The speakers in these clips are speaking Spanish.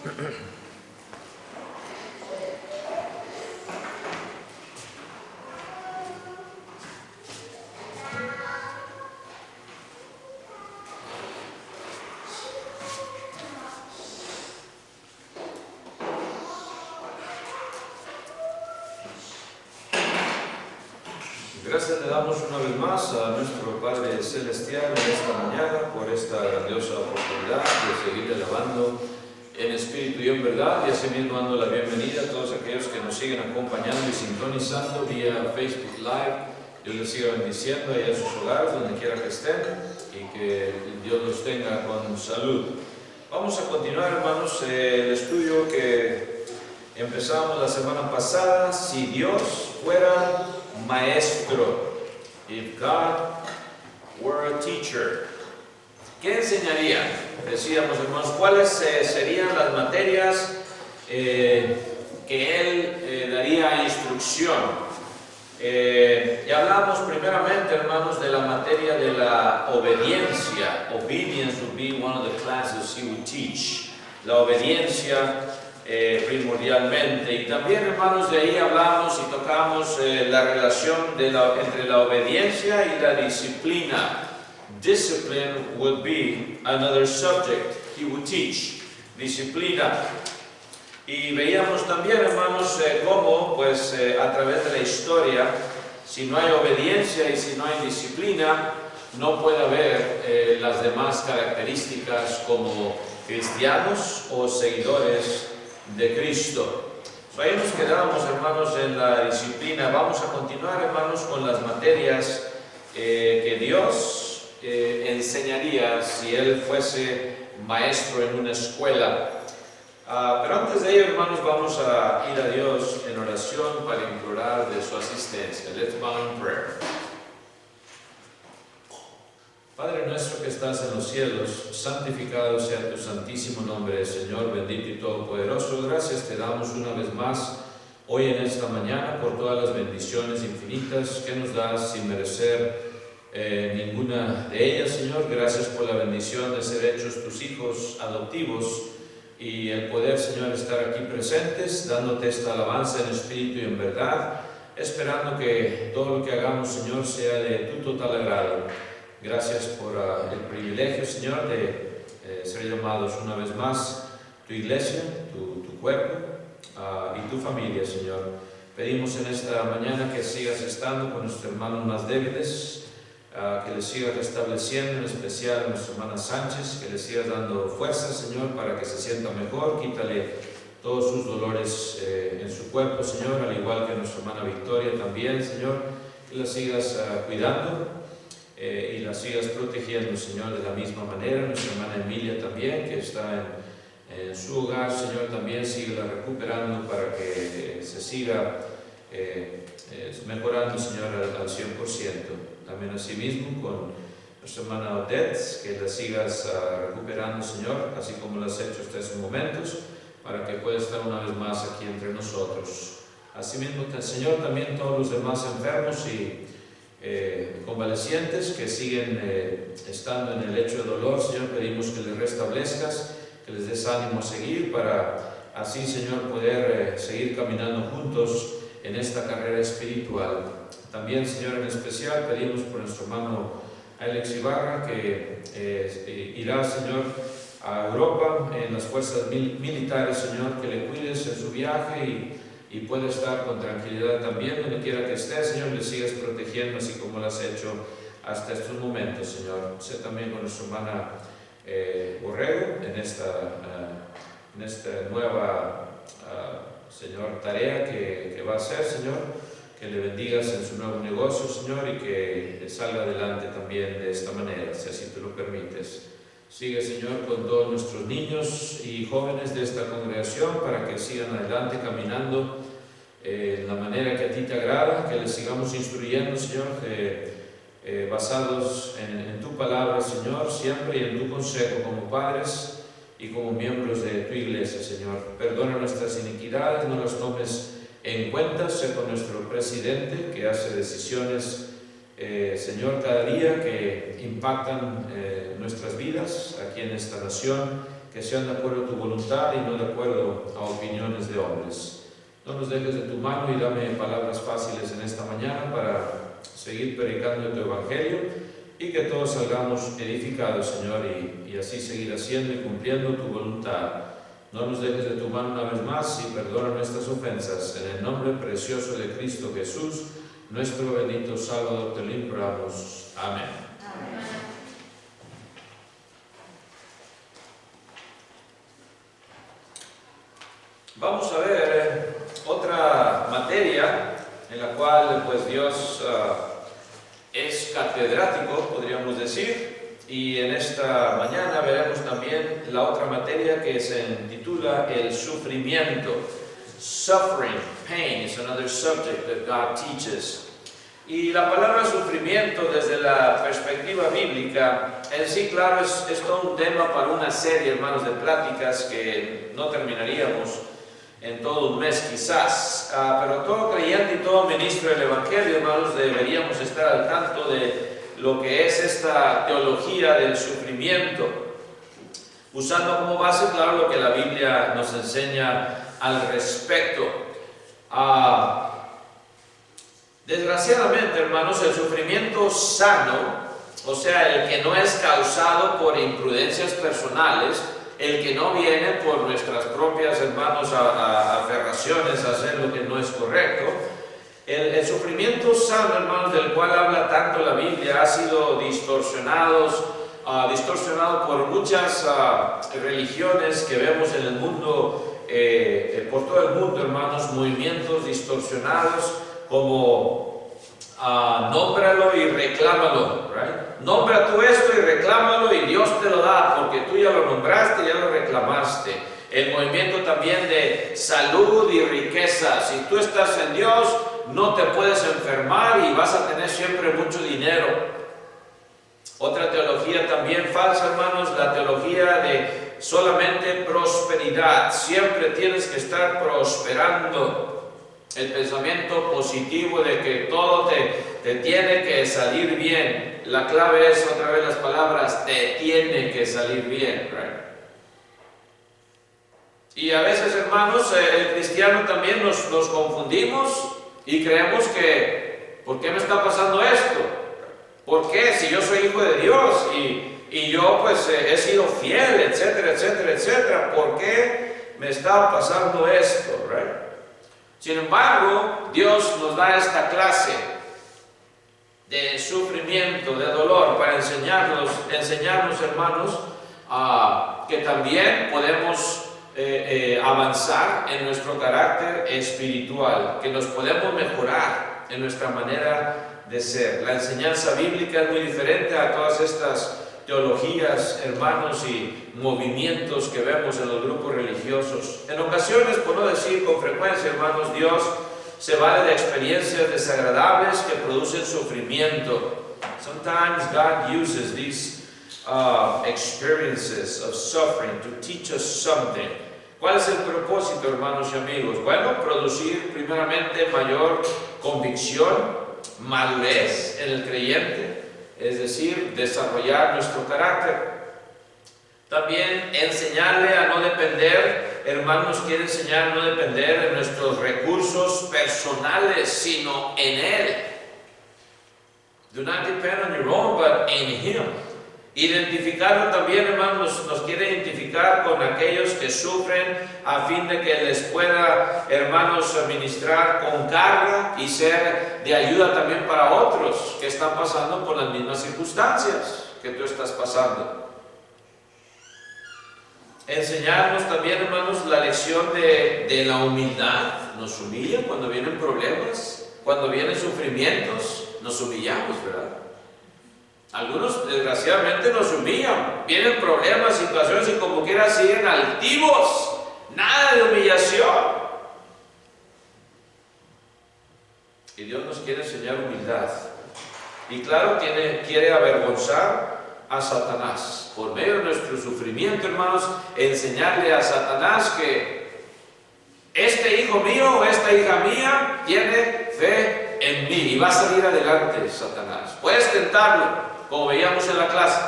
Gracias le damos una vez más a nuestro Padre Celestial en esta mañana por esta grandiosa oportunidad de seguir alabando en espíritu y en verdad, y asimismo dando la bienvenida a todos aquellos que nos siguen acompañando y sintonizando vía Facebook Live. Dios les siga bendiciendo allá en sus hogares, donde quiera que estén, y que Dios los tenga con salud. Vamos a continuar, hermanos, el estudio que empezamos la semana pasada. Si Dios fuera maestro, if God were a teacher, ¿qué enseñaría? Decíamos, hermanos, ¿cuáles serían las materias que Él daría instrucción? Ya hablamos primeramente, hermanos, de la materia de la obediencia. Obedience would be one of the classes He would teach. La obediencia primordialmente, y también, hermanos, de ahí hablamos y tocamos la relación entre la obediencia y la disciplina. Discipline would be another subject He would teach. Disciplina. Y veíamos también, hermanos, cómo, pues, a través de la historia, si no hay obediencia y si no hay disciplina, no puede haber las demás características como cristianos o seguidores de Cristo. Ahí nos quedamos, hermanos, en la disciplina. Vamos a continuar, hermanos, con las materias que Dios enseñaría si Él fuese maestro en una escuela. Pero antes de ello, hermanos, vamos a ir a Dios en oración para implorar de su asistencia. Let's bow in prayer. Padre nuestro que estás en los cielos, santificado sea tu santísimo nombre, Señor bendito y todopoderoso. Gracias te damos una vez más hoy en esta mañana por todas las bendiciones infinitas que nos das sin merecer ninguna de ellas, Señor. Gracias por la bendición de ser hechos tus hijos adoptivos y el poder, Señor, estar aquí presentes, dándote esta alabanza en espíritu y en verdad, esperando que todo lo que hagamos, Señor, sea de tu total agrado. Gracias por el privilegio, Señor, de ser llamados una vez más tu iglesia, tu cuerpo y tu familia, Señor. Pedimos en esta mañana que sigas estando con nuestros hermanos más débiles, que les sigas restableciendo, en especial a nuestra hermana Sánchez, que le sigas dando fuerza, Señor, para que se sienta mejor. Quítale todos sus dolores en su cuerpo, Señor, al igual que a nuestra hermana Victoria también, Señor, que la sigas cuidando. Y la sigas protegiendo, Señor, de la misma manera. Nuestra hermana Emilia también, que está en su hogar, Señor, también síguela recuperando para que se siga mejorando, Señor, al 100%. También así mismo con nuestra hermana Odette, que la sigas recuperando, Señor, así como lo has hecho hasta esos momentos, para que pueda estar una vez más aquí entre nosotros. Asimismo, Señor, también todos los demás enfermos y convalecientes que siguen estando en el lecho de dolor, Señor, pedimos que les restablezcas, que les des ánimo a seguir, para así, Señor, poder seguir caminando juntos en esta carrera espiritual. También, Señor, en especial pedimos por nuestro hermano Alex Ibarra, que irá, Señor, a Europa en las fuerzas militares, Señor, que le cuides en su viaje y puede estar con tranquilidad también donde quiera que esté, Señor, le sigas protegiendo así como lo has hecho hasta estos momentos, Señor. Sé también con nuestra hermana Borrego en esta nueva, Señor, tarea que va a hacer, Señor, que le bendigas en su nuevo negocio, Señor, y que salga adelante también de esta manera, si así tú lo permites. Sigue, Señor, con todos nuestros niños y jóvenes de esta congregación para que sigan adelante caminando en la manera que a ti te agrada, que les sigamos instruyendo, Señor, basados en tu palabra, Señor, siempre y en tu consejo como padres y como miembros de tu iglesia, Señor. Perdona nuestras iniquidades, no las tomes en cuenta. Sé con nuestro presidente que hace decisiones, Señor, cada día que impactan nuestras vidas aquí en esta nación que sean de acuerdo a tu voluntad y no de acuerdo a opiniones de hombres. No nos dejes de tu mano y dame palabras fáciles en esta mañana para seguir predicando tu evangelio y que todos salgamos edificados, Señor, y así seguir haciendo y cumpliendo tu voluntad. No nos dejes de tu mano una vez más y perdona nuestras ofensas. En el nombre precioso de Cristo Jesús, nuestro bendito Salvador, te lo imploramos. Amén. Amén. Vamos a ver otra materia en la cual pues Dios es catedrático, podríamos decir. Y en esta mañana veremos también la otra materia que se titula el sufrimiento. Suffering, pain, is another subject that God teaches. Y la palabra sufrimiento desde la perspectiva bíblica, en sí, claro, es todo un tema para una serie, hermanos, de pláticas que no terminaríamos en todo un mes quizás. Pero todo creyente y todo ministro del Evangelio, hermanos, deberíamos estar al tanto de lo que es esta teología del sufrimiento, usando como base, claro, lo que la Biblia nos enseña al respecto. Desgraciadamente, hermanos, el sufrimiento sano, o sea, el que no es causado por imprudencias personales, el que no viene por nuestras propias, hermanos, aferraciones a hacer lo que no es correcto, el sufrimiento sano, hermanos, del cual habla tanto la Biblia, ha sido distorsionado por muchas religiones que vemos en el mundo, por todo el mundo, hermanos, movimientos distorsionados como nómbralo y reclámalo, right? Nombra tú esto y reclámalo y Dios te lo da, porque tú ya lo nombraste, ya lo reclamaste. El movimiento también de salud y riqueza. Si tú estás en Dios, no te puedes enfermar y vas a tener siempre mucho dinero. Otra teología también falsa, hermanos, la teología de solamente prosperidad. Siempre tienes que estar prosperando. El pensamiento positivo de que todo te tiene que salir bien. La clave es otra vez las palabras, te tiene que salir bien, right? Y a veces, hermanos, el cristiano también nos confundimos y creemos que, ¿por qué me está pasando esto? ¿Por qué? Si yo soy hijo de Dios y yo pues he sido fiel, etcétera, etcétera, etcétera, ¿por qué me está pasando esto? Right? Sin embargo, Dios nos da esta clase de sufrimiento, de dolor, para enseñarnos, hermanos, que también podemos avanzar en nuestro carácter espiritual, que nos podemos mejorar en nuestra manera de ser. La enseñanza bíblica es muy diferente a todas estas teologías, hermanos, y movimientos que vemos en los grupos religiosos. En ocasiones, por no decir con frecuencia, hermanos, Dios se vale de experiencias desagradables que producen sufrimiento. Sometimes God uses these experiences of suffering to teach us something. ¿Cuál es el propósito, hermanos y amigos? Bueno, producir primeramente mayor convicción, madurez en el creyente, es decir, desarrollar nuestro carácter. También enseñarle a no depender, hermanos, quiere enseñar a no depender de nuestros recursos personales, sino en Él. Do not depend on your own, but in Him. Identificarlo también, hermanos, nos quiere identificar con aquellos que sufren a fin de que les pueda, hermanos, ministrar con carga y ser de ayuda también para otros que están pasando por las mismas circunstancias que tú estás pasando. Enseñarnos también, hermanos, la lección de la humildad. Nos humilla cuando vienen problemas, cuando vienen sufrimientos, nos humillamos, ¿verdad? Algunos desgraciadamente nos humillan, vienen problemas, situaciones y como quiera siguen altivos, nada de humillación. Y Dios nos quiere enseñar humildad. Y claro, quiere avergonzar a Satanás. Por medio de nuestro sufrimiento, hermanos, enseñarle a Satanás que este hijo mío o esta hija mía tiene fe en mí y va a salir adelante, Satanás. Puedes tentarlo, como veíamos en la clase.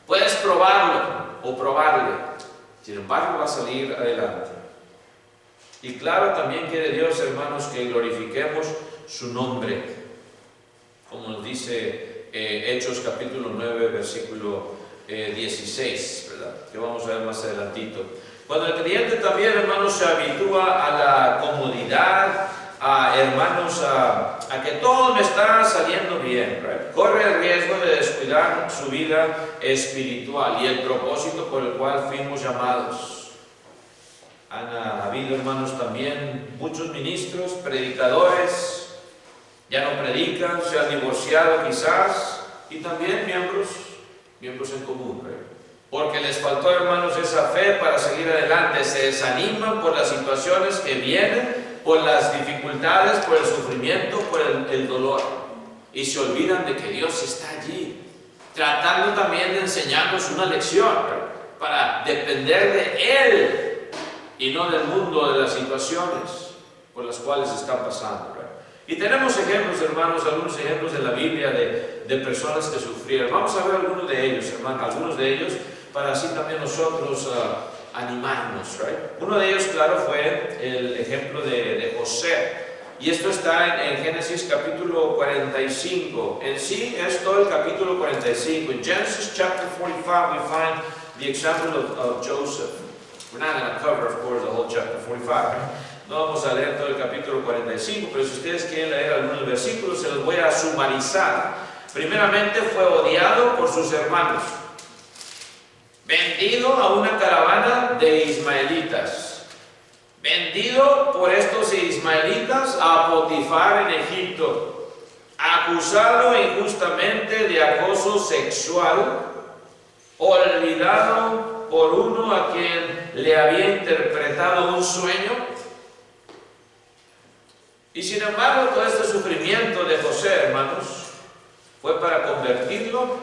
Puedes probarlo o probarle, Sin embargo, va a salir adelante. Y claro, también quiere Dios, hermanos, que glorifiquemos su nombre, como nos dice Hechos capítulo 9, versículo 16, ¿verdad? Que vamos a ver más adelantito. Cuando el creyente también, hermanos, se habitúa a la comodidad, hermanos, a que todo me está saliendo bien, ¿right? Corre el riesgo de descuidar su vida espiritual y el propósito por el cual fuimos llamados. Han habido, hermanos, también muchos ministros, predicadores, ya no predican, se han divorciado quizás, y también miembros en común, ¿right? Porque les faltó, hermanos, esa fe para seguir adelante. Se desaniman por las situaciones que vienen, por las dificultades, por el sufrimiento, por el dolor. Y se olvidan de que Dios está allí, tratando también de enseñarnos una lección, ¿right? Para depender de Él y no del mundo, de las situaciones por las cuales están pasando, ¿right? Y tenemos ejemplos, hermanos, algunos ejemplos de la Biblia de personas que sufrieron. Vamos a ver algunos de ellos, hermanos, algunos de ellos, para así también nosotros animarnos, ¿right? Uno de ellos, claro, fue el ejemplo de José. Y esto está en Génesis capítulo 45. En sí es todo el capítulo 45. En Genesis chapter 45 we find the example of Joseph. We're not going to cover, of course, the whole chapter 45. Right? No vamos a leer todo el capítulo 45, pero si ustedes quieren leer algunos versículos, se los voy a sumarizar. Primeramente, fue odiado por sus hermanos, vendido a una caravana de ismaelitas, vendido por estos ismaelitas a Potifar en Egipto, acusado injustamente de acoso sexual, olvidado por uno a quien le había interpretado un sueño. Y sin embargo, todo este sufrimiento de José, hermanos, fue para convertirlo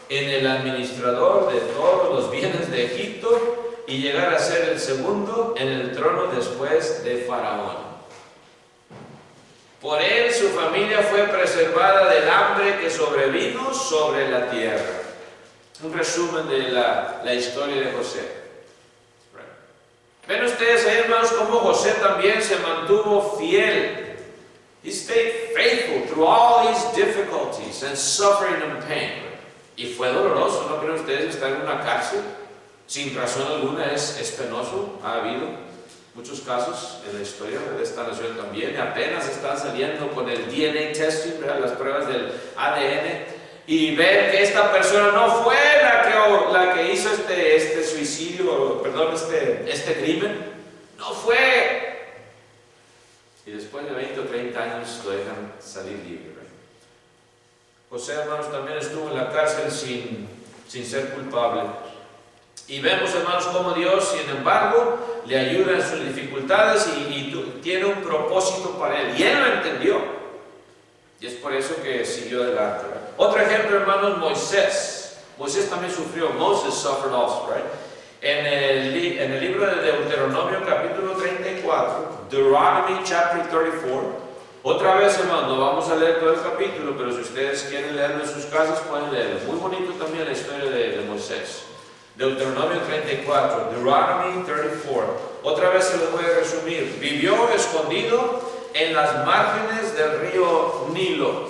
en el administrador de todos los bienes de Egipto y llegar a ser el segundo en el trono después de Faraón. Por él su familia fue preservada del hambre que sobrevino sobre la tierra. Un resumen de la historia de José. Ven ustedes ahí, hermanos, cómo José también se mantuvo fiel. He stayed faithful through all these difficulties and suffering and pain. Y fue doloroso, ¿no creen ustedes? Estar en una cárcel sin razón alguna es penoso. Ha habido muchos casos en la historia de esta nación también. Apenas están saliendo con el DNA testing, ¿verdad? Las pruebas del ADN. Y ver que esta persona no fue la que hizo este suicidio, perdón, este crimen. No fue. Y después de 20 o 30 años lo dejan salir libre, ¿verdad? José, hermanos, también estuvo en la cárcel sin ser culpable. Y vemos, hermanos, cómo Dios, sin embargo, le ayuda en sus dificultades y tiene un propósito para él. Y él lo entendió. Y es por eso que siguió adelante, ¿verdad? Otro ejemplo, hermanos, Moisés. Moisés también sufrió. Moses suffered also, right? En el libro de Deuteronomio, capítulo 34, Deuteronomy chapter 34. Otra vez, hermanos, no vamos a leer todo el capítulo, pero si ustedes quieren leerlo en sus casas, pueden leerlo. Muy bonito también la historia de Moisés. Deuteronomio 34, Deuteronomy 34. Otra vez se lo voy a resumir. Vivió escondido en las márgenes del río Nilo,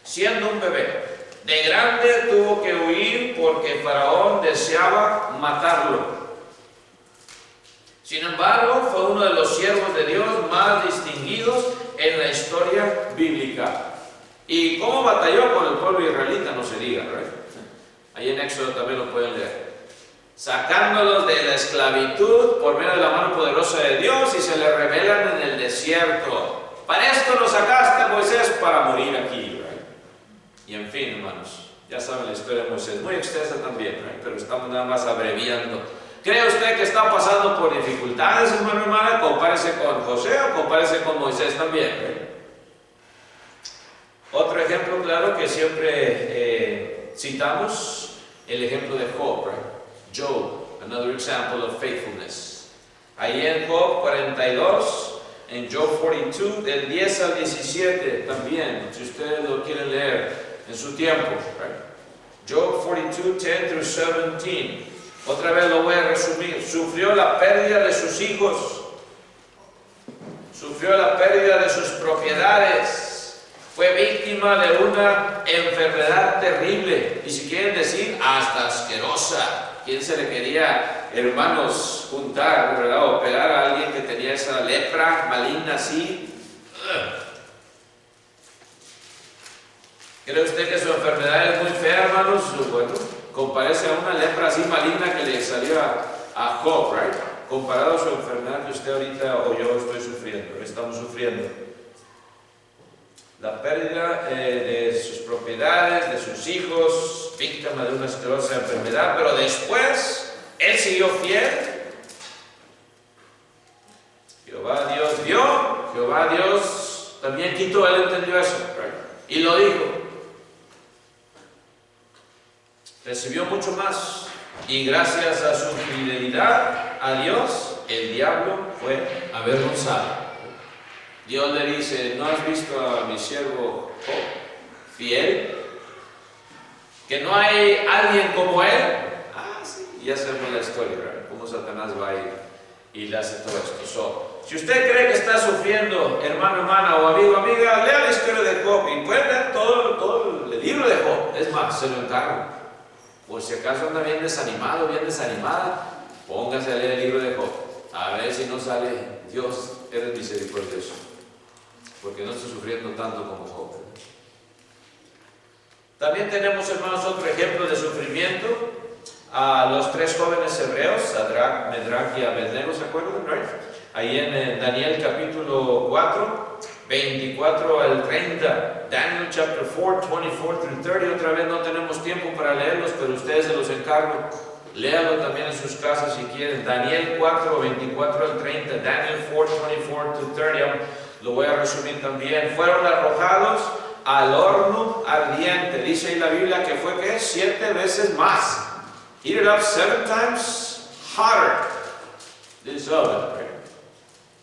siendo un bebé. De grande tuvo que huir porque Faraón deseaba matarlo. Sin embargo, fue uno de los siervos de Dios más distinguidos en la historia bíblica. Y cómo batalló con el pueblo israelita, no se diga, ¿right? Ahí en Éxodo también lo pueden leer. Sacándolos de la esclavitud por medio de la mano poderosa de Dios y se le revelan en el desierto. Para esto nos sacaste, Moisés, para morir aquí, ¿right? Y en fin, hermanos, ya saben la historia de Moisés, muy extensa también, ¿right? Pero estamos nada más abreviando. ¿Cree usted que está pasando por dificultades, hermano, hermana? Compárese con José o compárese con Moisés también, ¿right? Otro ejemplo claro que siempre citamos, el ejemplo de Job, right? Job, another example of faithfulness. Ahí en Job 42, en Job 42, del 10 al 17 también, si ustedes lo quieren leer en su tiempo, right? Job 42, 10 through 17. Otra vez lo voy a resumir. Sufrió la pérdida de sus hijos. Sufrió la pérdida de sus propiedades. Fue víctima de una enfermedad terrible. Y si quieren decir, hasta asquerosa. ¿Quién se le quería, hermanos, juntar, ¿verdad? O pegar a alguien que tenía esa lepra maligna así? ¿Cree usted que su enfermedad es muy fea, hermanos? Bueno, compárese a una lepra así maligna que le salió a Job, right? Comparado a su enfermedad que usted ahorita o yo estoy sufriendo, estamos sufriendo. La pérdida de sus propiedades, de sus hijos, víctima de una asquerosa enfermedad, pero después él siguió fiel. Jehová Dios dio, Jehová Dios también quitó. Él entendió eso, right? Y lo dijo. Recibió mucho más, y gracias a su fidelidad a Dios, el diablo fue avergonzado. Dios le dice, ¿no has visto a mi siervo Job, fiel? ¿Que no hay alguien como él? Ah, sí, ya sabemos la historia, ¿verdad? Cómo Satanás va y le hace todo esto. Si usted cree que está sufriendo, hermano, hermana o amigo, amiga, lea la historia de Job y puede leer todo el libro de Job. Es más, se lo encargo. Por si acaso anda bien desanimado, bien desanimada, póngase a leer el libro de Job. A ver si no sale, Dios, eres misericordioso. Porque no está sufriendo tanto como Job. También tenemos, hermanos, otro ejemplo de sufrimiento. A los tres jóvenes hebreos, Sadrach, Medrach y Abednego, ¿se acuerdan? Right? Ahí en Daniel capítulo 4, 24 al 30. Daniel chapter 4, 24 through 30. Otra vez no tenemos tiempo para leerlos, pero ustedes se los encargo. Léanlo también en sus casas si quieren. Daniel 4, 24 al 30. Daniel 4, 24 to 30. Lo voy a resumir también. Fueron arrojados al horno ardiente. Dice ahí la Biblia que fue que 7 veces más. Heated up 7 times hotter. This oven.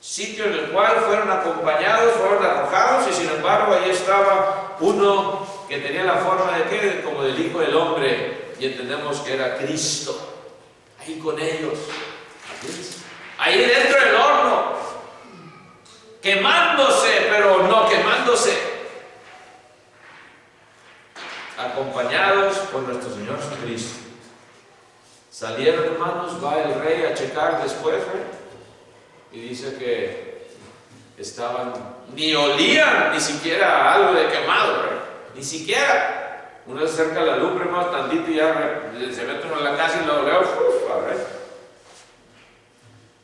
Sitio en el cual fueron acompañados, fueron arrojados, y sin embargo ahí estaba uno que tenía la forma de qué, como del Hijo del Hombre, y entendemos que era Cristo. Ahí con ellos. Ahí dentro del horno. Quemándose, pero no quemándose. Acompañados por nuestro Señor Jesucristo. Salieron, hermanos, va el rey a checar después, y dice que estaban, ni olían ni siquiera algo de quemado, ni siquiera. Uno se acerca a la lumbre más tantito y ya se mete uno en la casa y lo veo,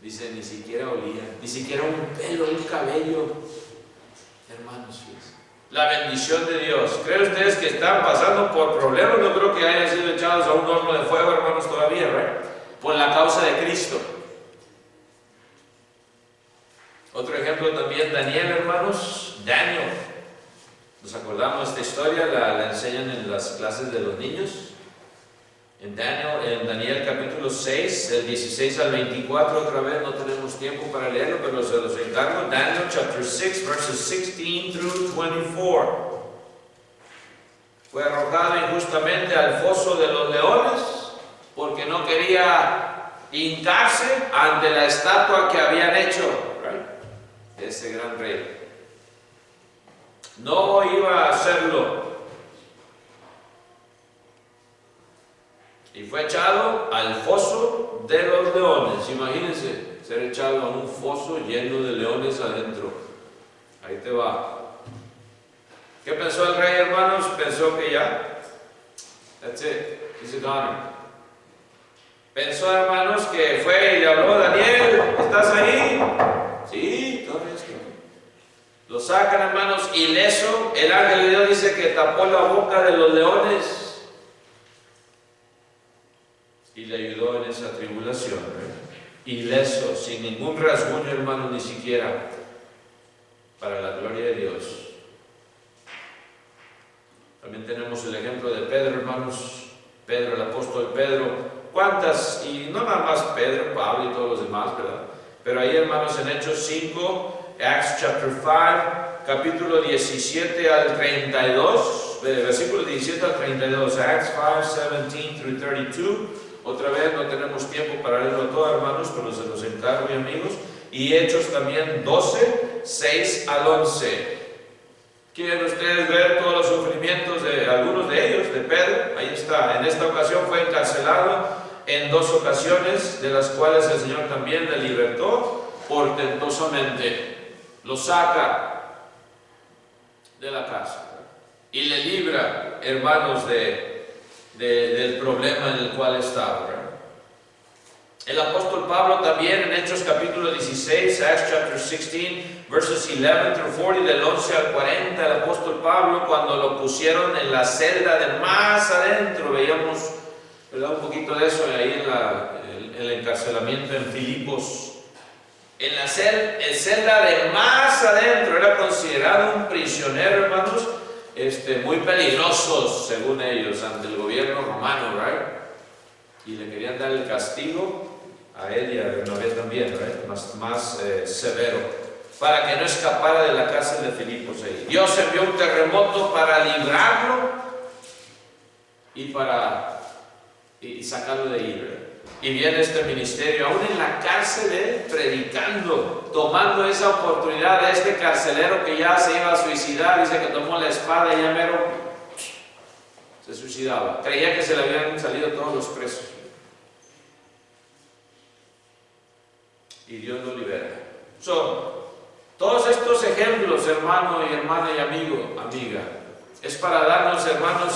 dice, ni siquiera olían, ni siquiera un pelo, un cabello, hermanos. La bendición de Dios. ¿Creen ustedes que están pasando por problemas? No creo que hayan sido echados a un horno de fuego, hermanos, todavía, por la causa de Cristo. Otro ejemplo también, Daniel, hermanos. Daniel. ¿Nos acordamos de esta historia? La enseñan en las clases de los niños. En Daniel capítulo 6, del 16 al 24, otra vez no tenemos tiempo para leerlo, pero se los encargo. Daniel chapter 6, verses 16 through 24. Fue arrojado injustamente al foso de los leones porque no quería hincarse ante la estatua que habían hecho, de ese gran rey. No iba a hacerlo. Y fue echado al foso de los leones. Imagínense ser echado a un foso lleno de leones adentro. Ahí te va. ¿Qué pensó el rey, hermanos? Pensó que ya. That's it. He's a goner. Pensó, hermanos, que fue y le habló: Daniel, ¿estás ahí? Sí, todavía estoy. Lo sacan, hermanos, ileso. El ángel de Dios dice que tapó la boca de los leones y le ayudó en esa tribulación, ileso, sin ningún rasguño, hermano, ni siquiera, para la gloria de Dios. También tenemos el ejemplo de Pedro, hermanos. Pedro, el apóstol Pedro. ¿Cuántas? Y no nada más Pedro, Pablo y todos los demás, ¿verdad? Pero ahí, hermanos, en Hechos 5, Acts chapter 5, capítulo 17 al 32, versículo 17 al 32, Acts 5, 17 through 32. Otra vez no tenemos tiempo para leerlo todo, hermanos, pero se los encargo, y amigos. Y Hechos también 12, 6 al 11. ¿Quieren ustedes ver todos los sufrimientos de algunos de ellos, de Pedro? Ahí está. En esta ocasión fue encarcelado en 2 ocasiones, de las cuales el Señor también le libertó portentosamente. Lo saca de la casa y le libra, hermanos, del problema en el cual estaba. El apóstol Pablo también en Hechos capítulo 16, Acts chapter 16, verses 11 through 40, del 11 al 40, el apóstol Pablo, cuando lo pusieron en la celda de más adentro, veíamos, ¿verdad?, un poquito de eso ahí en el encarcelamiento en Filipos. En la celda de más adentro, era considerado un prisionero, hermanos, muy peligroso según ellos ante el gobierno romano, ¿right? Y le querían dar el castigo a él y a Bernabé también, ¿right? más severo, para que no escapara de la cárcel de Filipos ahí. Dios envió un terremoto para librarlo y sacarlo de ahí, ¿right? Y viene este ministerio, aún en la cárcel, predicando, tomando esa oportunidad de este carcelero que ya se iba a suicidar. Dice que tomó la espada y ya mero se suicidaba. Creía que se le habían salido todos los presos. Y Dios lo libera. Todos estos ejemplos, hermano y hermana y amigo, amiga, es para darnos, hermanos,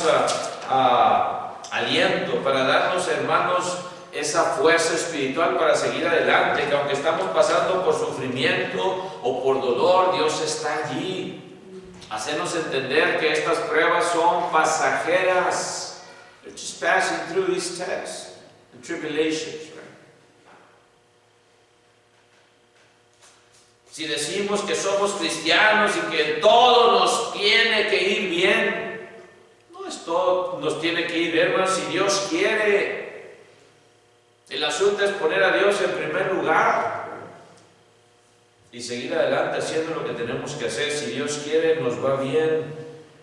aliento, para darnos, hermanos, esa fuerza espiritual para seguir adelante, que aunque estamos pasando por sufrimiento o por dolor, Dios está allí. Hacernos entender que estas pruebas son pasajeras. They're just passing through these tests and tribulations, right? Si decimos que somos cristianos y que todo nos tiene que ir bien, no es todo nos tiene que ir bien, hermanos, si Dios quiere. El asunto es poner a Dios en primer lugar y seguir adelante haciendo lo que tenemos que hacer. Si Dios quiere, nos va bien.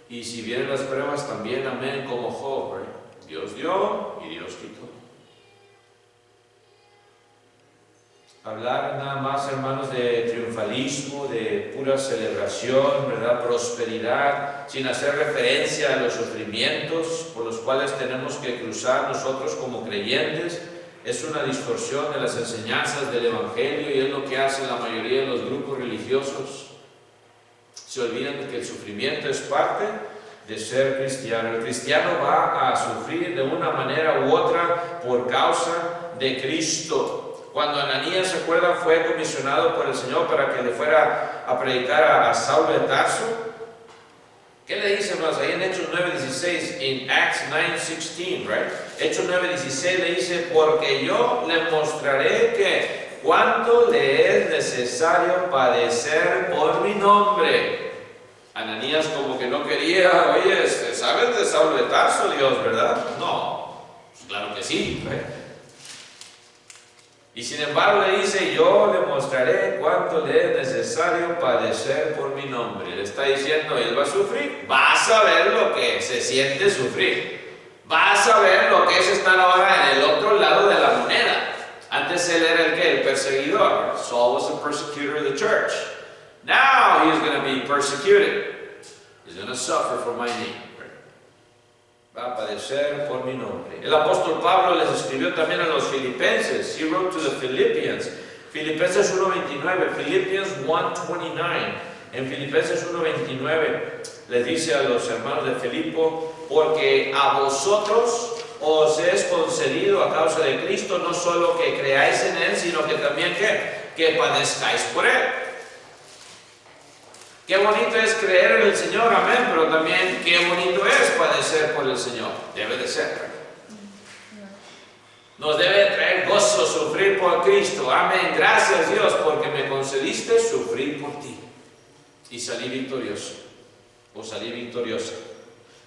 Y si vienen las pruebas, también, amén, como Job, ¿right? Dios dio y Dios quitó. Hablar nada más, hermanos, de triunfalismo, de pura celebración, ¿verdad?, prosperidad, sin hacer referencia a los sufrimientos por los cuales tenemos que cruzar nosotros como creyentes, es una distorsión de las enseñanzas del Evangelio, y es lo que hacen la mayoría de los grupos religiosos. Se olvidan de que el sufrimiento es parte de ser cristiano. El cristiano va a sufrir de una manera u otra por causa de Cristo. Cuando Ananías, ¿se acuerdan?, fue comisionado por el Señor para que le fuera a predicar a Saulo de Tarso, ¿qué le dice, hermanos? Ahí en Hechos 9:16, en Acts 9:16, right? Hechos 9:16 le dice: porque yo le mostraré que cuánto le es necesario padecer por mi nombre. Ananías como que no quería. Oye, ¿sabes de Saulo de Tarso, Dios, verdad? No, pues claro que sí, right? Y sin embargo le dice: yo le mostraré cuánto le es necesario padecer por mi nombre. Le está diciendo, él va a sufrir. Vas a ver lo que se siente sufrir. Vas a ver lo que es estar ahora en el otro lado de la moneda. Antes él era el perseguidor. Saul was a persecutor of the church. Now he is going to be persecuted. He's going to suffer for my name. Va a padecer por mi nombre. El apóstol Pablo les escribió también a los filipenses. He wrote to the Philippians. Filipenses 1:29. Philippians 1:29. En Filipenses 1:29 les dice a los hermanos de Filipo: porque a vosotros os es concedido a causa de Cristo no solo que creáis en Él, sino que también que padezcáis por Él. Qué bonito es creer en el Señor, amén, pero también qué bonito es padecer por el Señor. Debe de ser. Nos debe traer gozo sufrir por Cristo. Amén. Gracias, Dios, porque me concediste sufrir por ti. Y salí victorioso. O salí victoriosa.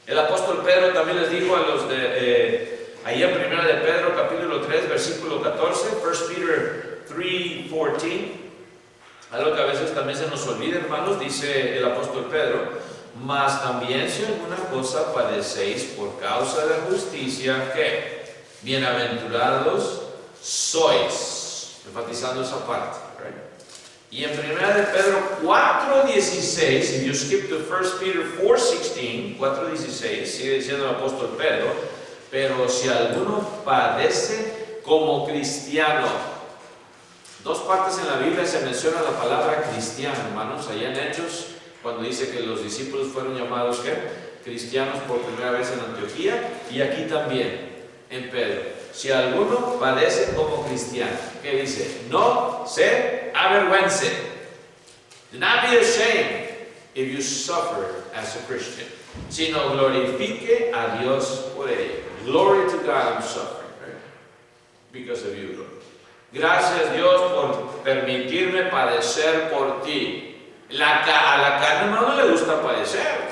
El apóstol Pedro también les dijo a los ahí en 1 de Pedro, capítulo 3, versículo 14, 1 Peter 3:14. Algo que a veces también se nos olvida, hermanos, dice el apóstol Pedro: mas también si alguna cosa padecéis por causa de la justicia, ¿qué? bienaventurados sois, enfatizando esa parte, right? Y en 1 de Pedro 4:16, if you skip to 1 Peter 4:16, 4:16, sigue diciendo el apóstol Pedro, pero si alguno padece como cristiano. Dos partes en la Biblia se menciona la palabra cristiano, hermanos, allá en Hechos, cuando dice que los discípulos fueron llamados, ¿qué? Cristianos por primera vez en Antioquía, y aquí también, en Pedro. Si alguno padece como cristiano, ¿qué dice? No se avergüence. Do not be ashamed if you suffer as a Christian, sino glorifique a Dios por ello. Glory to God, I'm suffering, right? Because of you, Lord. Gracias, Dios, por permitirme padecer por ti. A la carne, hermano, no le gusta padecer.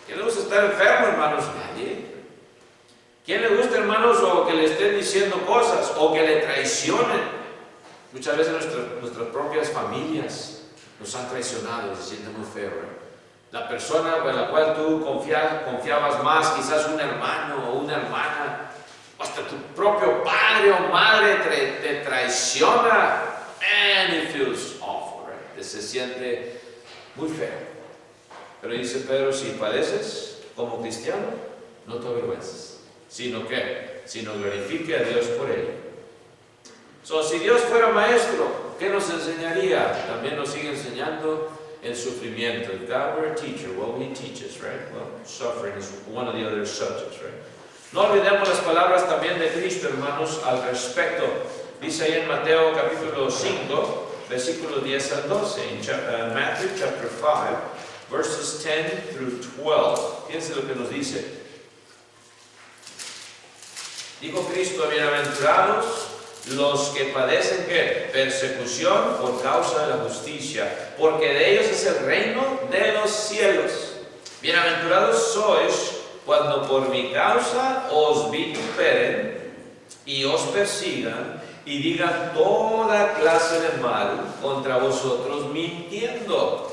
¿Quién le gusta estar enfermo, hermanos? Nadie. ¿Quién le gusta, hermanos, o que le estén diciendo cosas, o que le traicionen? Muchas veces nuestras propias familias nos han traicionado y se siente muy feo, ¿verdad? La persona en la cual tú confiabas más, quizás un hermano o una hermana, hasta tu propio padre o madre te traiciona. Man, it feels awful, right? Se siente muy feo. Pero dice Pedro, si padeces como cristiano, no te avergüences, sino que, sino glorifique a Dios por ello. So, si Dios fuera maestro, ¿qué nos enseñaría? También nos sigue enseñando el sufrimiento. If God were a teacher, what would he teach us, right? Well, suffering is one of the other subjects, right? No olvidemos las palabras también de Cristo, hermanos, al respecto. Dice ahí en Mateo capítulo 5, versículos 10 al 12, en Matthew chapter 5, verses 10 through 12. Fíjense lo que nos dice. Dijo Cristo, bienaventurados los que padecen, ¿qué? Persecución por causa de la justicia, porque de ellos es el reino de los cielos. Bienaventurados sois cuando por mi causa os vituperen y os persigan y digan toda clase de mal contra vosotros mintiendo.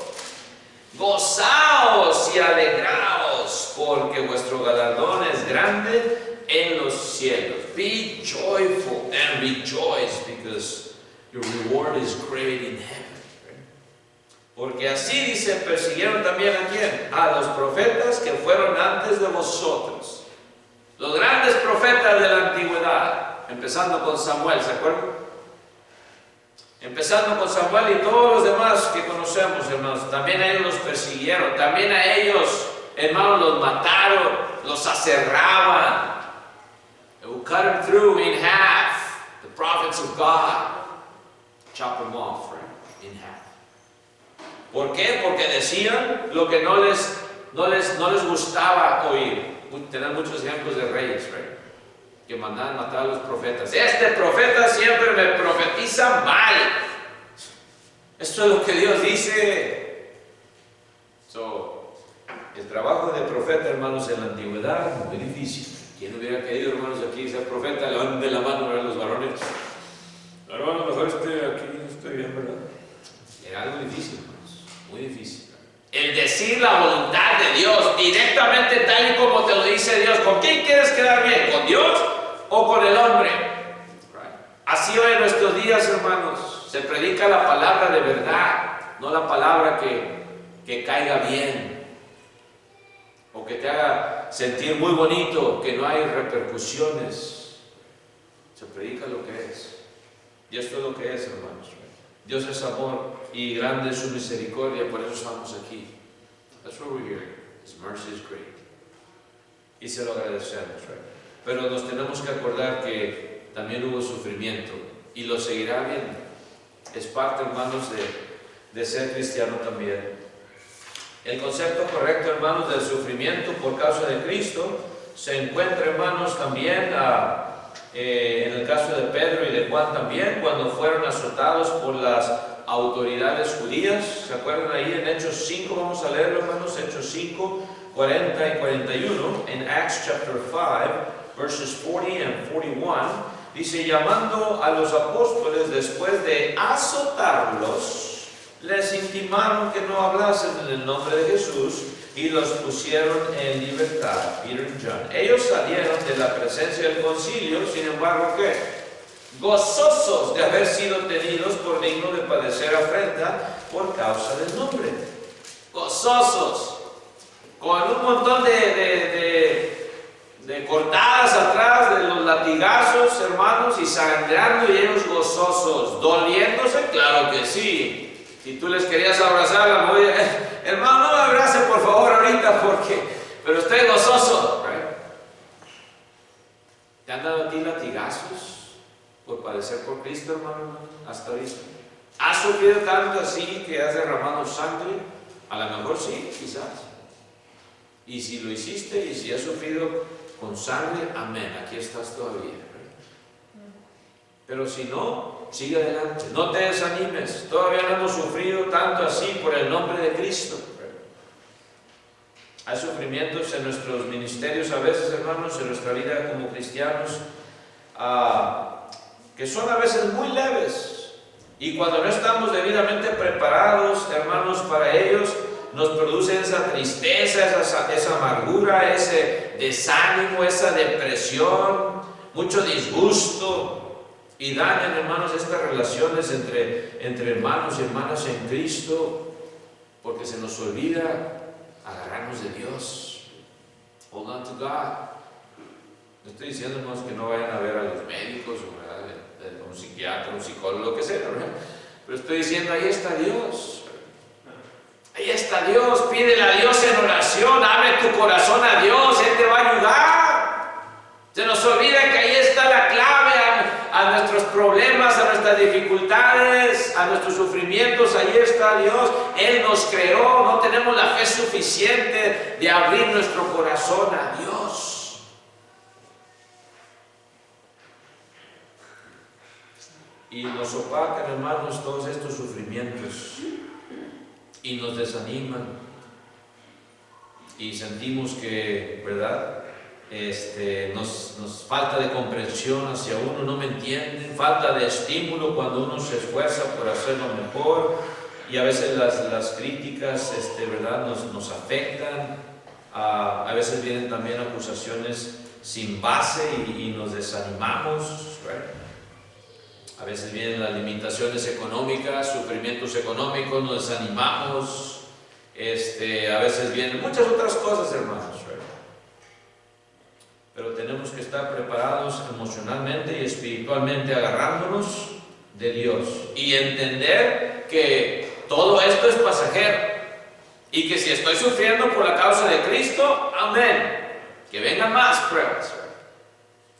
Gozaos y alegraos, porque vuestro galardón es grande en los cielos. Be joyful and rejoice, because your reward is great in heaven. Porque así dice, persiguieron también ¿a quién? A los profetas que fueron antes de vosotros. Los grandes profetas de la antigüedad, empezando con Samuel, ¿se acuerdan? Empezando con Samuel y todos los demás que conocemos, hermanos, también a ellos los persiguieron, también a ellos, hermanos, los mataron, los aserraban. They would cut them through in half. The prophets of God, chop them off, right? In half. ¿Por qué? Porque decían lo que no les gustaba oír. Tenemos muchos ejemplos de reyes, right? Que mandaban matar a los profetas. Este profeta siempre me profetiza mal. Esto es lo que Dios dice. El trabajo de profeta, hermanos, en la antigüedad, muy difícil. ¿Quién hubiera querido, hermanos, aquí ser profeta? Levanten la mano a los varones. Hermano, mejor aquí estoy bien, ¿verdad? Era algo difícil, hermanos, muy difícil. El decir la voluntad de Dios directamente tal y como te lo dice Dios. ¿Con quién quieres quedar bien? ¿Con Dios o con el hombre? Así hoy en nuestros días, hermanos, se predica la palabra de verdad, no la palabra que caiga bien o que te haga sentir muy bonito, que no hay repercusiones. Se predica lo que es. Y esto es lo que es, hermanos. Dios es amor y grande es su misericordia, por eso estamos aquí. That's why we're here. His mercy is great. Y se lo agradecemos, right? Pero nos tenemos que acordar que también hubo sufrimiento y lo seguirá habiendo. Es parte, hermanos, de ser cristiano también. El concepto correcto, hermanos, del sufrimiento por causa de Cristo se encuentra, hermanos, también en el caso de Pedro y de Juan también, cuando fueron azotados por las autoridades judías. ¿Se acuerdan ahí en Hechos 5? Vamos a leerlo, hermanos, Hechos 5, 40 y 41. En Acts chapter 5, verses 40 and 41, dice, llamando a los apóstoles después de azotarlos, les intimaron que no hablasen en el nombre de Jesús y los pusieron en libertad, Peter y John. Ellos salieron de la presencia del concilio, sin embargo, ¿qué? Gozosos de haber sido tenidos por digno de padecer afrenta por causa del nombre. Gozosos, con un montón de cortadas atrás, de los latigazos, hermanos, y sangrando, y ellos gozosos, doliéndose, claro que sí. Si tú les querías abrazar, hermano, no me abrace por favor ahorita, pero estoy gozoso. ¿Te han dado a ti latigazos por padecer por Cristo, hermano, hasta ahorita? ¿Has sufrido tanto así que has derramado sangre? A lo mejor sí, quizás. Y si lo hiciste y si has sufrido con sangre, amén, aquí estás todavía. Pero si no, sigue adelante, no te desanimes. Todavía no hemos sufrido tanto así por el nombre de Cristo. Hay sufrimientos en nuestros ministerios a veces, hermanos, en nuestra vida como cristianos, que son a veces muy leves. Y cuando no estamos debidamente preparados, hermanos, para ellos, nos produce esa tristeza, esa amargura, ese desánimo, esa depresión, mucho disgusto, y dañan, hermanos, estas relaciones entre hermanos y hermanas en Cristo, porque se nos olvida agarrarnos de Dios. Hold on to God. No estoy diciendo, hermanos, que no vayan a ver a los médicos, o un psiquiatra, un psicólogo, lo que sea, ¿verdad? Pero estoy diciendo, ahí está Dios. Ahí está Dios, pídele a Dios en oración, abre tu corazón a Dios, Él te va a ayudar. Se nos olvida que ahí está la clave a nuestros problemas, a nuestras dificultades, a nuestros sufrimientos, ahí está Dios. Él nos creó, no tenemos la fe suficiente de abrir nuestro corazón a Dios. Y nos opacan, hermanos, todos estos sufrimientos. Y nos desaniman y sentimos que, ¿verdad? Nos falta de comprensión hacia uno, no me entienden, falta de estímulo cuando uno se esfuerza por hacerlo mejor, y a veces las críticas, ¿verdad? Nos afectan, a veces vienen también acusaciones sin base y nos desanimamos, ¿right? A veces vienen las limitaciones económicas, sufrimientos económicos, nos desanimamos. A veces vienen muchas otras cosas, hermanos. ¿Verdad? Pero tenemos que estar preparados emocionalmente y espiritualmente, agarrándonos de Dios. Y entender que todo esto es pasajero. Y que si estoy sufriendo por la causa de Cristo, amén. Que vengan más pruebas. ¿Verdad?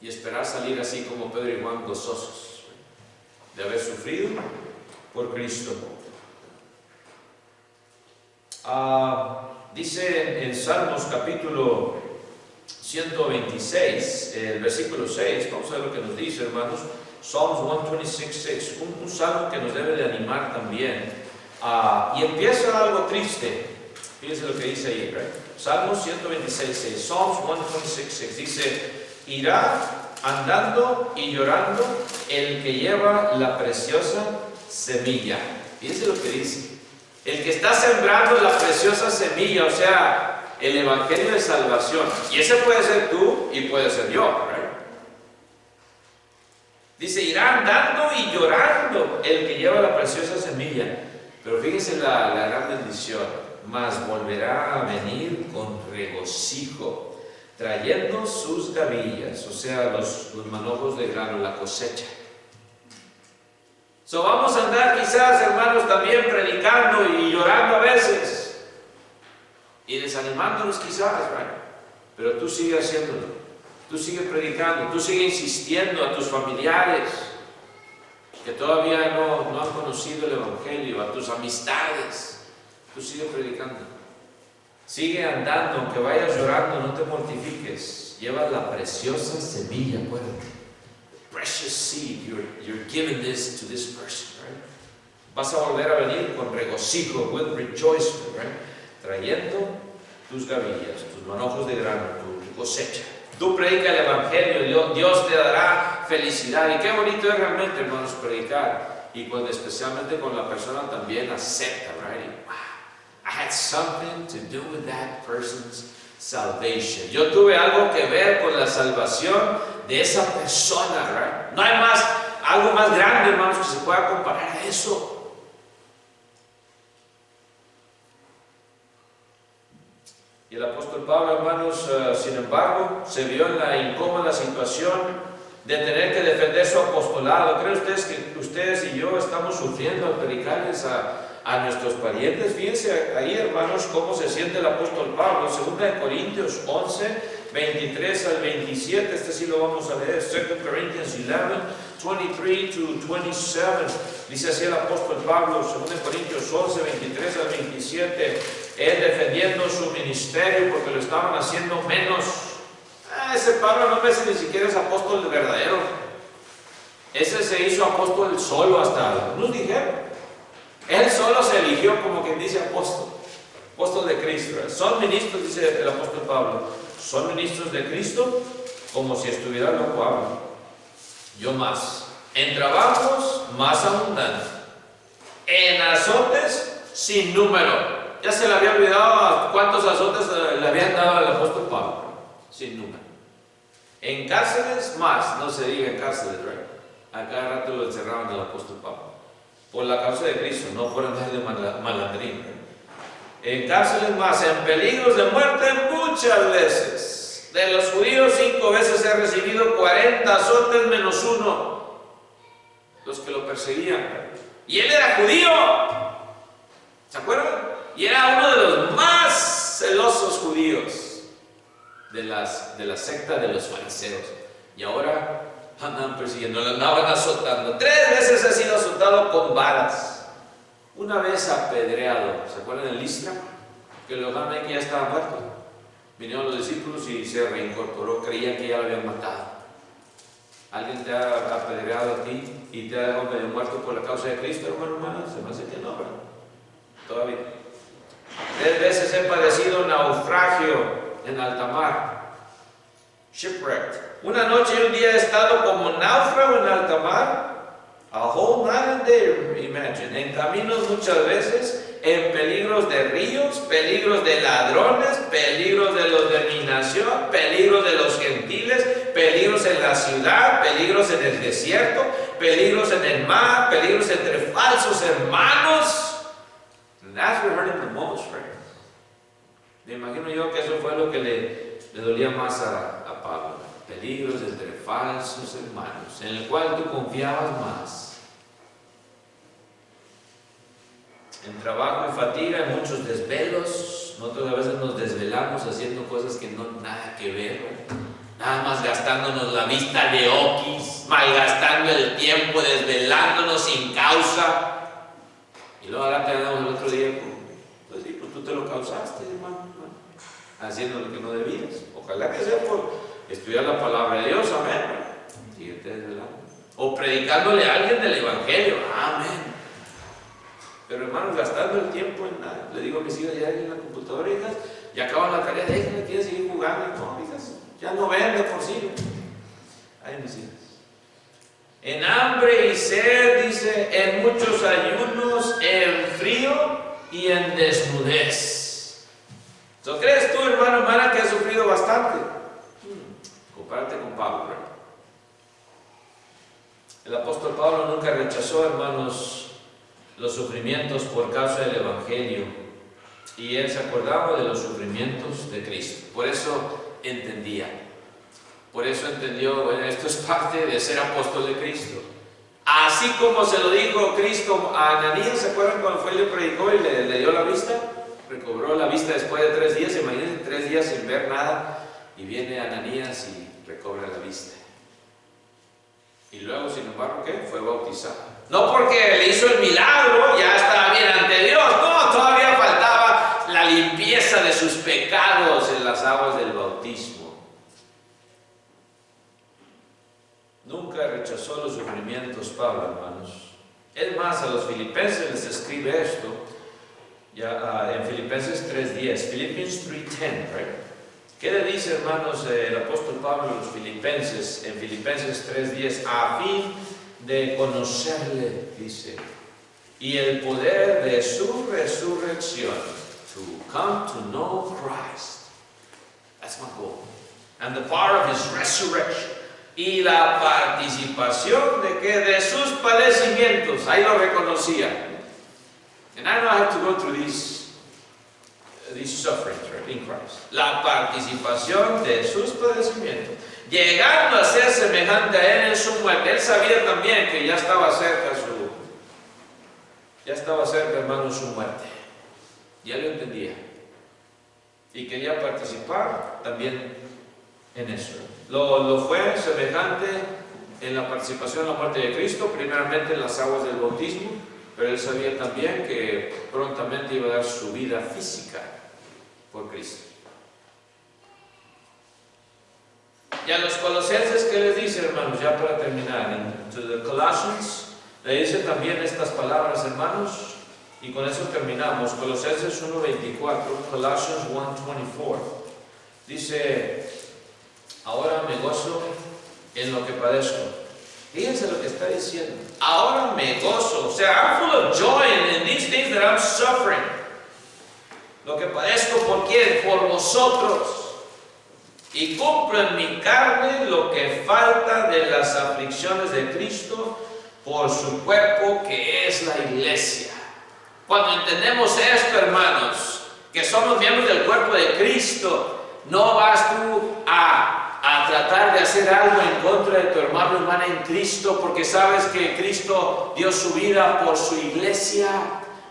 Y esperar salir así como Pedro y Juan, gozosos de haber sufrido por Cristo. Dice en Salmos capítulo 126, el versículo 6, vamos a ver lo que nos dice, hermanos. Psalms 126:6, un salmo que nos debe de animar también. Y empieza algo triste. Fíjense lo que dice ahí, right? Salmos 126:6, Psalms 126:6, dice: irá andando y llorando el que lleva la preciosa semilla. Fíjense lo que dice. El que está sembrando la preciosa semilla, o sea, el evangelio de salvación. Y ese puede ser tú y puede ser yo, ¿right? Dice, irá andando y llorando el que lleva la preciosa semilla. Pero fíjense la gran bendición. Mas volverá a venir con regocijo, trayendo sus gavillas, o sea, los manojos de grano, la cosecha. Vamos a andar quizás, hermanos, también predicando y llorando a veces, y desanimándonos quizás, ¿right? Pero tú sigues haciéndolo, tú sigues predicando, tú sigues insistiendo a tus familiares que todavía no han conocido el Evangelio, a tus amistades, tú sigues predicando. Sigue andando, aunque vayas llorando, no te mortifiques. Lleva la preciosa semilla, acuérdate. Precious seed, you're giving this to this person, right? Vas a volver a venir con regocijo, with rejoicing, right? Trayendo tus gavillas, tus manojos de grano, tu cosecha. Tú predica el Evangelio, Dios te dará felicidad. Y qué bonito es realmente, hermanos, predicar. Y especialmente cuando la persona también acepta, right? I had something to do with that person's salvation. Yo tuve algo que ver con la salvación de esa persona, right? No hay algo más grande, hermanos, que se pueda comparar a eso. Y el apóstol Pablo, hermanos, sin embargo, se vio en la incómoda situación de tener que defender su apostolado. ¿Creen ustedes que ustedes y yo estamos sufriendo al predicarles a nuestros parientes? Fíjense ahí, hermanos, cómo se siente el apóstol Pablo. 2 Corintios 11, 23 al 27. Este sí lo vamos a leer. 2 Corinthians 11, 23 to 27. Dice así el apóstol Pablo, 2 Corintios 11, 23 al 27. Él defendiendo su ministerio porque lo estaban haciendo menos. Ese Pablo no parece ni siquiera es apóstol verdadero. Ese se hizo apóstol solo, hasta nos dijeron. Él solo se eligió como quien dice apóstol de Cristo. Son ministros, dice el apóstol Pablo, son ministros de Cristo como si estuviera loco habla. Yo más. En trabajos más abundantes. En azotes sin número. Ya se le había olvidado cuántos azotes le habían dado al apóstol Pablo. Sin número. En cárceles más, no se diga en cárceles, right? A cada rato lo encerraban al apóstol Pablo. Por la causa de Cristo, no por andar de malandrín. En cárceles más, en peligros de muerte muchas veces. De los judíos 5 veces he recibido 40 azotes menos 1. Los que lo perseguían. Y él era judío. ¿Se acuerdan? Y era uno de los más celosos judíos de la secta de los fariseos. Y ahora andan persiguiendo, lo andaban azotando. 3 veces ha sido azotado con varas. Una vez apedreado. ¿Se acuerdan de Listra? Que lo dejaron ahí que ya estaba muerto. Vinieron los discípulos y se reincorporó. Creían que ya lo habían matado. ¿Alguien te ha apedreado a ti y te ha dejado medio muerto por la causa de Cristo, hermano? Se me hace que no, ¿verdad? Todavía. 3 veces he padecido naufragio en alta mar. Shipwrecked. Una noche y un día he estado como náufrago en alta mar. A whole night and day, imagine. En caminos muchas veces, en peligros de ríos, peligros de ladrones, peligros de los de mi nación, peligros de los gentiles, peligros en la ciudad, peligros en el desierto, peligros en el mar, peligros entre falsos hermanos. And that's what hurt him the most, right? Me imagino yo que eso fue lo que le dolía más a Pablo. Peligros entre falsos hermanos, en el cual tú confiabas más. En trabajo y fatiga, en muchos desvelos. Nosotros a veces nos desvelamos haciendo cosas que no nada que ver, nada más gastándonos la vista de oquis, malgastando el tiempo, desvelándonos sin causa. Y luego ahora te damos el otro día, pues sí, pues tú te lo causaste, hermano, haciendo lo que no debías. Ojalá que sea por estudiar la palabra de Dios, amén. Síguete desvelando. O predicándole a alguien del evangelio, amén. Pero hermanos, gastando el tiempo en nada. Le digo a mis hijas, ya en la computadora, hijas, ya acaban la tarea, déjenme, quieren seguir jugando. No, hijas, ya no ven de por sí. Ay, mis hijas. En hambre y sed, dice, en muchos ayunos, en frío y en desnudez. ¿So crees tú, hermana, que has sufrido bastante? Compárate con Pablo, ¿verdad? El apóstol Pablo nunca rechazó, hermanos, los sufrimientos por causa del evangelio, y él se acordaba de los sufrimientos de Cristo. Por eso entendía. Por eso entendió, bueno, esto es parte de ser apóstol de Cristo. Así como se lo dijo Cristo a Ananías, ¿se acuerdan cuando fue y le predicó y le dio la vista? Recobró la vista después de 3 días, imagínense 3 días sin ver nada, y viene Ananías y recobra la vista. Y luego, sin embargo, ¿qué? Fue bautizado. No porque le hizo el milagro, ya estaba bien ante Dios, no, todavía faltaba la limpieza de sus pecados en las aguas del bautismo. Nunca rechazó los sufrimientos Pablo, hermanos. Es más, a los filipenses les escribe esto, ya en Filipenses 3:10, Philippians 3:10, right? ¿Qué le dice, hermanos, el apóstol Pablo a los filipenses en Filipenses 3:10? A fin de conocerle, dice, y el poder de su resurrección to come to know Christ. That's my goal. And the power of His resurrection. Y la participación de que de sus padecimientos, ahí lo reconocía. And I know I have to go through these sufferings, right, in Christ. La participación de sus padecimientos, llegando a ser semejante a Él en su muerte. Él sabía también que ya estaba cerca, hermano, su muerte. Ya lo entendía. Y quería participar también en eso. Lo fue semejante en la participación en la muerte de Cristo, primeramente en las aguas del bautismo, pero Él sabía también que prontamente iba a dar su vida física por Cristo. Y a los colosenses, ¿qué les dice, hermanos? Ya para terminar, to the Colossians, le dice también estas palabras, hermanos, y con eso terminamos. Colosenses 1:24, Colossians 1:24, dice: ahora me gozo en lo que padezco. Fíjense lo que está diciendo. Ahora me gozo. O sea, I'm full of joy in these things that I'm suffering. Lo que padezco, ¿por quién? Por vosotros. Y cumplo en mi carne lo que falta de las aflicciones de Cristo por su cuerpo, que es la iglesia. Cuando entendemos esto, hermanos, que somos miembros del cuerpo de Cristo, no vas tú a tratar de hacer algo en contra de tu hermano o hermana en Cristo, porque sabes que Cristo dio su vida por su iglesia.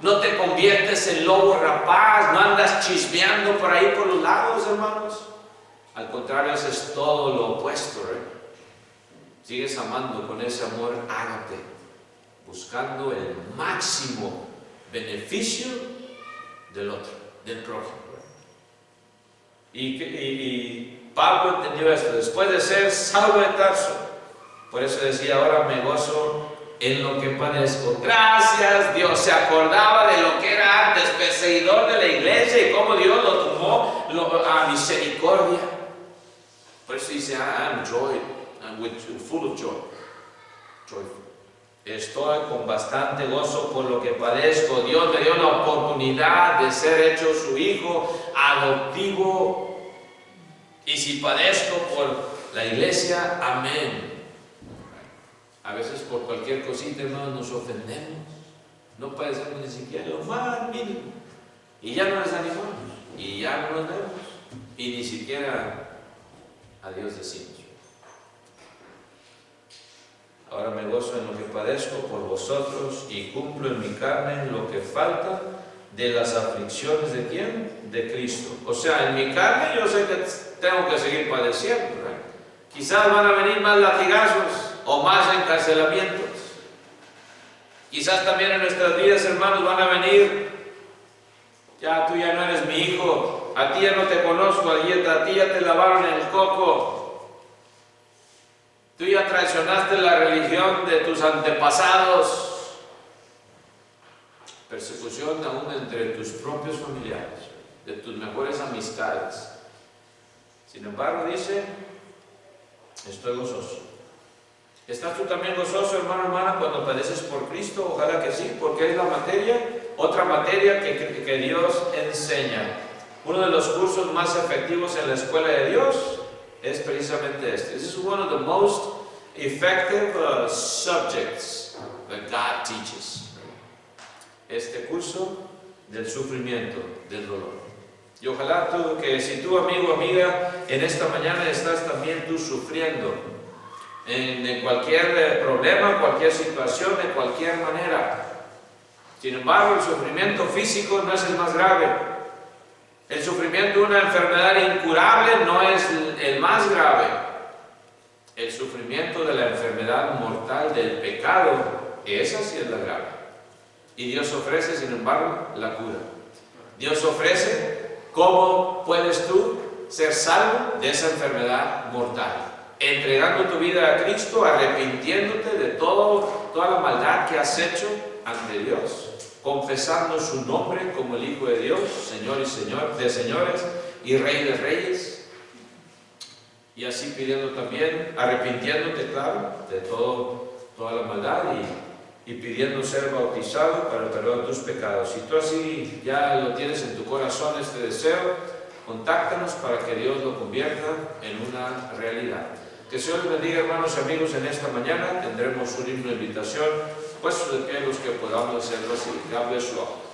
No te conviertes en lobo rapaz, no andas chismeando por ahí por los lados, hermanos. Al contrario, eso es todo lo opuesto, ¿eh? Sigues amando con ese amor ágape, buscando el máximo beneficio del otro, del prójimo. Y Pablo entendió esto, después de ser Saulo de Tarso. Por eso decía: ahora me gozo en lo que padezco. Gracias, Dios se acordaba de lo que era antes, perseguidor de la iglesia, y cómo Dios lo tomó a misericordia. Por eso dice: I'm full of joy. Joyful. Estoy con bastante gozo por lo que padezco. Dios me dio la oportunidad de ser hecho su hijo adoptivo. Y si padezco por la iglesia, amén. A veces por cualquier cosita, hermanos, nos ofendemos. No padecemos ni siquiera lo más mínimo. Y ya nos desanimamos. Y ya no nos vemos. Y ni siquiera a Dios decimos. Ahora me gozo en lo que padezco por vosotros y cumplo en mi carne lo que falta de las aflicciones ¿de quién? De Cristo. O sea, en mi carne yo sé que tengo que seguir padeciendo, ¿verdad? Quizás van a venir más latigazos o más encarcelamientos. Quizás también en nuestras vidas, hermanos, van a venir: ya tú ya no eres mi hijo, a ti ya no te conozco, a ti ya te lavaron el coco. Tú ya traicionaste la religión de tus antepasados. Persecución aún entre tus propios familiares, de tus mejores amistades. Sin embargo, dice: estoy gozoso. ¿Estás tú también gozoso, hermano, hermana, cuando padeces por Cristo? Ojalá que sí, porque es la materia, otra materia que Dios enseña. Uno de los cursos más efectivos en la escuela de Dios es precisamente este. This is one of the most effective subjects that God teaches. Este curso del sufrimiento, del dolor. Y ojalá tú, que si tú, amigo, amiga, en esta mañana estás también tú sufriendo en cualquier problema, cualquier situación, de cualquier manera. Sin embargo, el sufrimiento físico no es el más grave. El sufrimiento de una enfermedad incurable no es el más grave. El sufrimiento de la enfermedad mortal del pecado, esa sí es la grave. Y Dios ofrece, sin embargo, la cura. Dios ofrece cómo puedes tú ser salvo de esa enfermedad mortal. Entregando tu vida a Cristo, arrepintiéndote de toda la maldad que has hecho ante Dios, confesando su nombre como el Hijo de Dios, Señor y Señor de señores y Rey de reyes, y así pidiendo también, arrepintiéndote, claro, de toda la maldad y pidiendo ser bautizado para el perdón de tus pecados. Si tú así ya lo tienes en tu corazón, este deseo, contáctanos para que Dios lo convierta en una realidad. Que el Señor les bendiga, hermanos y amigos, en esta mañana. Tendremos un himno de invitación, puestos de pie los que podamos hacerlo así. God bless you all.